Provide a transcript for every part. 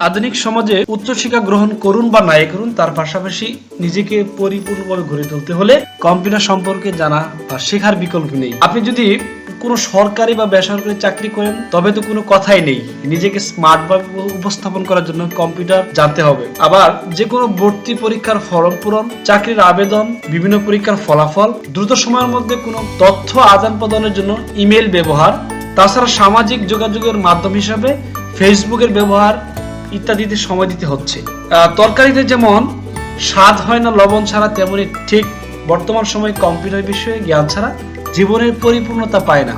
আধুনিক সমাজে উচ্চশিক্ষা গ্রহণ করুন বা নাই করুন, তার পাশাপাশি নিজেকে পরিপূর্ণভাবে গড়ে তুলতে হলে কম্পিউটার সম্পর্কে জানা বা শেখার বিকল্প নেই। আপনি যদি কোনো সরকারি বা বেসরকারি চাকরি করেন তবে তো কোনো কথাই নেই, নিজেকে স্মার্ট ভাবে উপস্থাপন করার জন্য কম্পিউটার জানতে হবে। আবার যে কোনো ভর্তি পরীক্ষার ফর্ম পূরণ, চাকরির আবেদন, বিভিন্ন পরীক্ষার ফলাফল, দ্রুত সময়ের মধ্যে কোনো তথ্য আদান প্রদানের জন্য ইমেল ব্যবহার, তাছাড়া সামাজিক যোগাযোগের মাধ্যম হিসাবে ফেসবুকের ব্যবহার ইত্যাদিতে সময় দিতে হচ্ছে। তরকারিতে যেমন স্বাদ হয় না লবণ ছাড়া, তেমনি ঠিক বর্তমান সময়ে কম্পিউটার বিষয়ে জ্ঞান ছাড়া জীবনের পরিপূর্ণতা পায় না।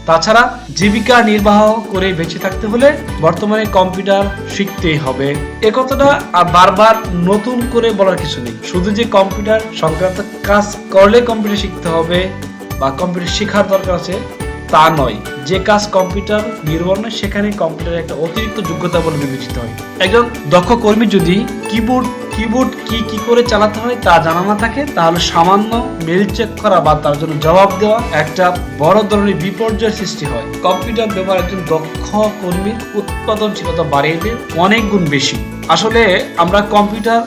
তাছাড়া জীবিকা নির্বাহ করে বেঁচে থাকতে হলে বর্তমানে কম্পিউটার শিখতেই হবে। এ কথাটা বারবার নতুন করে বলার কিছু নেই। শুধু যে কম্পিউটার সংক্রান্ত কাজ করলে কম্পিউটার শিখতে হবে বা কম্পিউটার শেখার দরকার আছে তা নয়। যে কাজ কম্পিউটার নির্ভর নয় সেখানে কম্পিউটারের একটা অতিরিক্ত যোগ্যতা বলে বিবেচিত হয়। একজন দক্ষ কর্মী যদি কিবোর্ড কি করে চালাতে হয় তা জানা না থাকে, তাহলে সামান্য মেল চেক করা বা তার জন্য জবাব দেওয়া একটা বড় ধরনের বিপর্যয়ের সৃষ্টি হয়। কম্পিউটার ব্যবহার একজন দক্ষ কর্মীর উৎপাদনশীলতা বাড়িয়ে দেয় অনেক গুণ বেশি। আসলে আমরা কম্পিউটার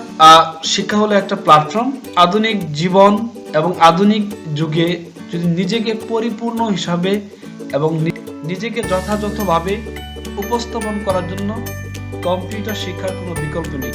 শিক্ষা হলো একটা প্ল্যাটফর্ম। আধুনিক জীবন এবং আধুনিক যুগে যদি নিজেকে পরিপূর্ণ হিসাবে এবং নিজেকে যথাযথভাবে উপস্থাপন করার জন্য কম্পিউটার শিক্ষার কোনো বিকল্প নেই।